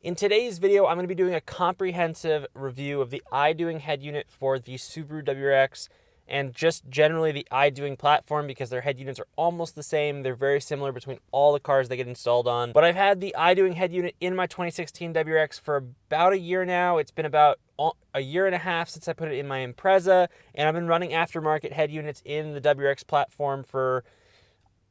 In today's video, I'm going to be doing a comprehensive review of the Idoing head unit for the Subaru WRX and just generally the Idoing platform because their head units are almost the same. They're very similar between all the cars they get installed on. But I've had the Idoing head unit in my 2016 WRX for about a year now. It's been about a year and a half since I put it in my Impreza, and I've been running aftermarket head units in the WRX platform for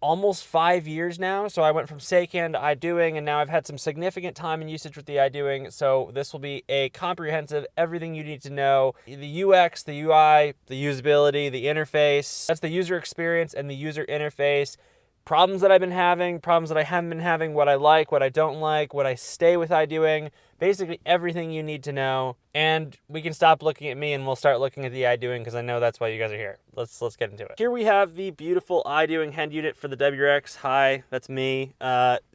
almost 5 years now. So I went from Seicane to Idoing, and now I've had some significant time and usage with the Idoing. So this will be a comprehensive, everything you need to know. The UX, the UI, the usability, the interface. That's the user experience and the user interface. Problems that I've been having, problems that I haven't been having, what I like, what I don't like, what I stay with Idoing. Basically everything you need to know. And we can stop looking at me and we'll start looking at the Idoing because I know that's why you guys are here. Let's get into it. Here we have the beautiful Idoing head unit for the WRX. Hi, that's me.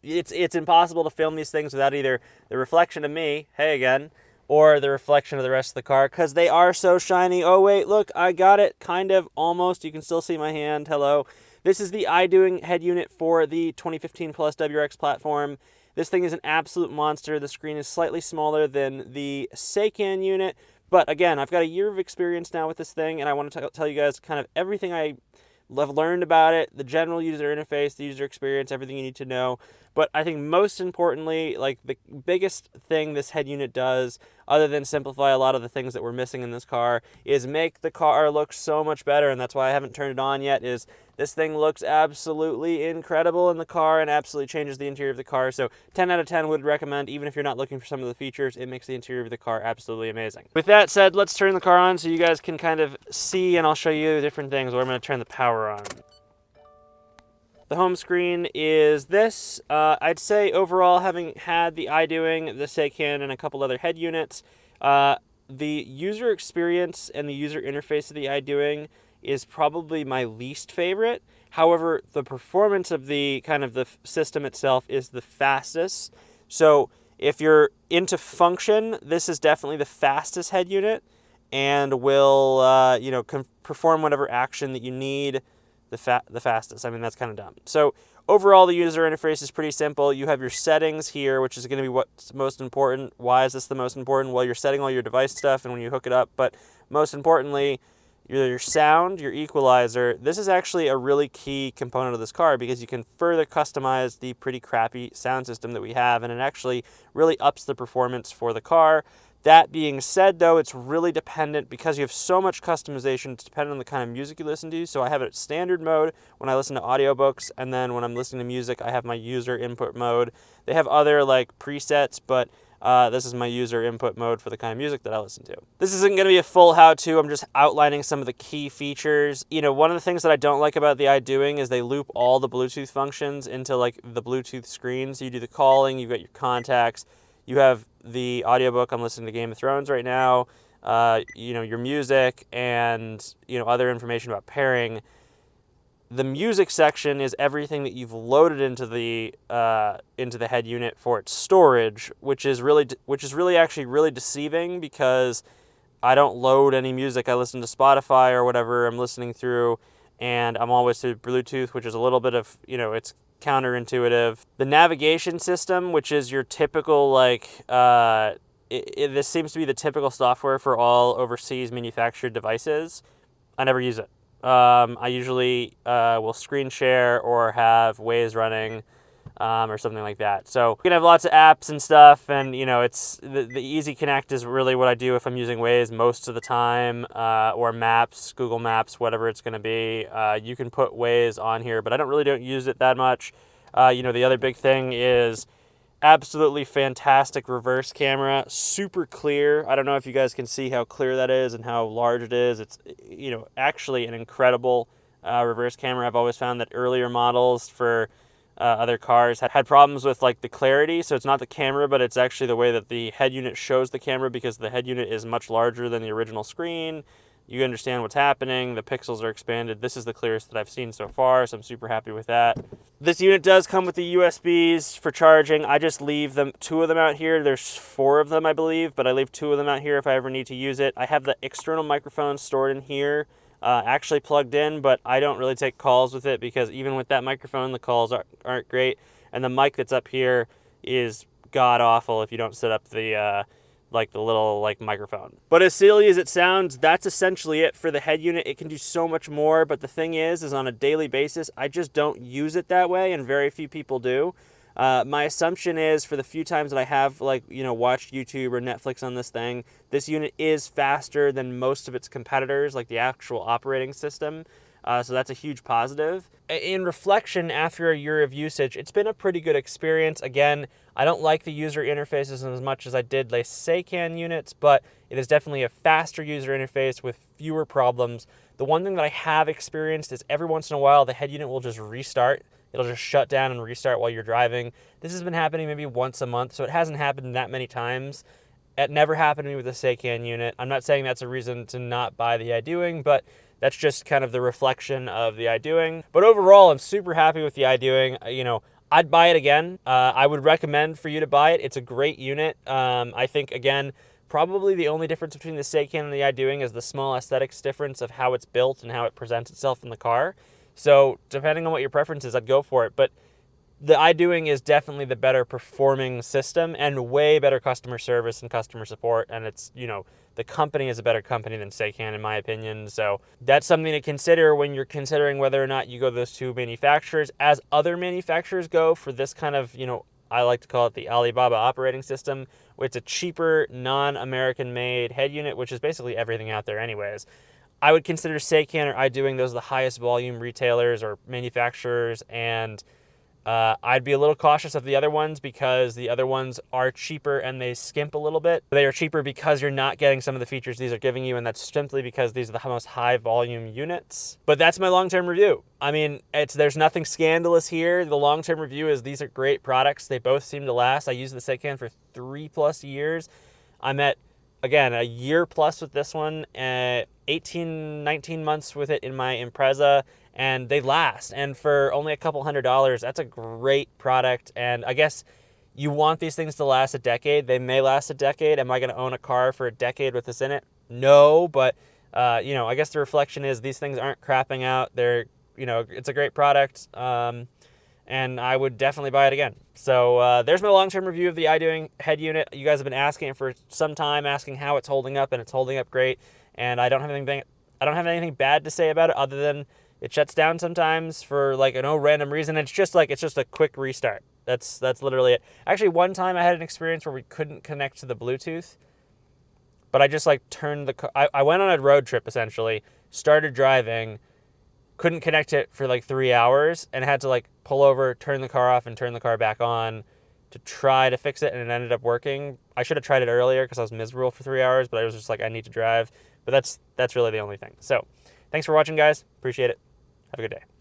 It's impossible to film these things without either the reflection of me, hey again, or the reflection of the rest of the car because they are so shiny. Oh wait, look, I got it, kind of, almost. You can still see my hand, hello. This is the Idoing head unit for the 2015 Plus WRX platform. This thing is an absolute monster. The screen is slightly smaller than the Seicane unit, but again, I've got a year of experience now with this thing, and I want to tell you guys kind of everything I have learned about it, the general user interface, the user experience, everything you need to know. But I think most importantly, like the biggest thing this head unit does, other than simplify a lot of the things that we're missing in this car, is make the car look so much better. And that's why I haven't turned it on yet, is this thing looks absolutely incredible in the car and absolutely changes the interior of the car. So 10 out of 10 would recommend, even if you're not looking for some of the features, it makes the interior of the car absolutely amazing. With that said, let's turn the car on so you guys can kind of see, and I'll show you different things where I'm going to turn the power on. The home screen is this. I'd say overall, having had the Idoing, the Seicane, and a couple other head units, the user experience and the user interface of the Idoing is probably my least favorite. However, the performance of the system itself is the fastest. So if you're into function, this is definitely the fastest head unit and will perform whatever action that you need the fastest. I mean, that's kind of dumb. So overall, the user interface is pretty simple. You have your settings here, which is going to be what's most important. Why is this the most important? Well, you're setting all your device stuff and when you hook it up, but most importantly, your sound, your equalizer. This is actually a really key component of this car because you can further customize the pretty crappy sound system that we have, and it actually really ups the performance for the car. That being said, though, it's really dependent because you have so much customization. It's dependent on the kind of music you listen to. So I have it at standard mode when I listen to audiobooks, and then when I'm listening to music, I have my user input mode. They have other like presets, but this is my user input mode for the kind of music that I listen to. This isn't going to be a full how-to. I'm just outlining some of the key features. You know, one of the things that I don't like about the Idoing is they loop all the Bluetooth functions into like the Bluetooth screen. So you do the calling, you've got your contacts, you have the audiobook. I'm listening to Game of Thrones right now. Your music and other information about pairing. The music section is everything that you've loaded into the head unit for its storage, which is really actually really deceiving because I don't load any music. I listen to Spotify or whatever I'm listening through, and I'm always through Bluetooth, which is a little bit of it's counterintuitive. The navigation system, which is your typical this seems to be the typical software for all overseas manufactured devices. I never use it. I usually will screen share or have Waze running or something like that. So you can have lots of apps and stuff, and it's the Easy Connect is really what I do if I'm using Waze most of the time, or Maps, Google Maps, whatever it's going to be. You can put Waze on here, but I don't use it that much. The other big thing is absolutely fantastic reverse camera, super clear. I don't know if you guys can see how clear that is and how large it is. It's actually an incredible reverse camera. I've always found that earlier models for other cars had problems with like the clarity. So it's not the camera, but it's actually the way that the head unit shows the camera because the head unit is much larger than the original screen. You understand what's happening. The pixels are expanded. This is the clearest that I've seen so far, so I'm super happy with that. This unit does come with the USBs for charging. I just leave two of them out here. There's 4 of them, I believe, but I leave 2 of them out here if I ever need to use it. I have the external microphone stored in here, actually plugged in, but I don't really take calls with it because even with that microphone, the calls aren't great. And the mic that's up here is god awful if you don't set up the like the little like microphone. But as silly as it sounds, that's essentially it for the head unit. It can do so much more, but the thing is on a daily basis, I just don't use it that way, and very few people do. My assumption is for the few times that I have watched YouTube or Netflix on this thing, this unit is faster than most of its competitors, like the actual operating system. So that's a huge positive. In reflection, after a year of usage, it's been a pretty good experience. Again, I don't like the user interfaces as much as I did the Seicane units, but it is definitely a faster user interface with fewer problems. The one thing that I have experienced is every once in a while, the head unit will just restart. It'll just shut down and restart while you're driving. This has been happening maybe once a month, so it hasn't happened that many times. It never happened to me with the Seicane unit. I'm not saying that's a reason to not buy the Idoing, but that's just kind of the reflection of the Idoing. But overall, I'm super happy with the Idoing. I'd buy it again. I would recommend for you to buy it. It's a great unit. I think, again, probably the only difference between the Seicane and the Idoing is the small aesthetics difference of how it's built and how it presents itself in the car. So depending on what your preference is, I'd go for it. But the Idoing is definitely the better performing system and way better customer service and customer support. And it's, the company is a better company than Seicane, in my opinion. So that's something to consider when you're considering whether or not you go to those two manufacturers. As other manufacturers go for this kind of, I like to call it the Alibaba operating system, which is a cheaper, non-American made head unit, which is basically everything out there anyways. I would consider Seicane or Idoing those are the highest volume retailers or manufacturers, and I'd be a little cautious of the other ones because the other ones are cheaper and they skimp a little bit. They are cheaper because you're not getting some of the features these are giving you, and that's simply because these are the most high volume units. But that's my long-term review. I mean, there's nothing scandalous here. The long-term review is these are great products. They both seem to last. I used the Seicane for 3+ years. I'm at, again, a year plus with this one, 18, 19 months with it in my Impreza, and they last. And for only a couple $100, that's a great product. And I guess you want these things to last a decade. They may last a decade. Am I going to own a car for a decade with this in it? No, but I guess the reflection is these things aren't crapping out. They're, it's a great product. And I would definitely buy it again. So there's my long-term review of the Idoing head unit. You guys have been asking for some time, asking how it's holding up, and it's holding up great. And I don't have anything bad to say about it other than it shuts down sometimes for no random reason. It's just a quick restart. That's literally it. Actually, one time I had an experience where we couldn't connect to the Bluetooth, but I just turned the car. I went on a road trip essentially, started driving, couldn't connect it for 3 hours, and had to pull over, turn the car off, and turn the car back on to try to fix it, and it ended up working. I should have tried it earlier because I was miserable for 3 hours, but I was just I need to drive. But that's really the only thing. So thanks for watching, guys. Appreciate it. Have a good day.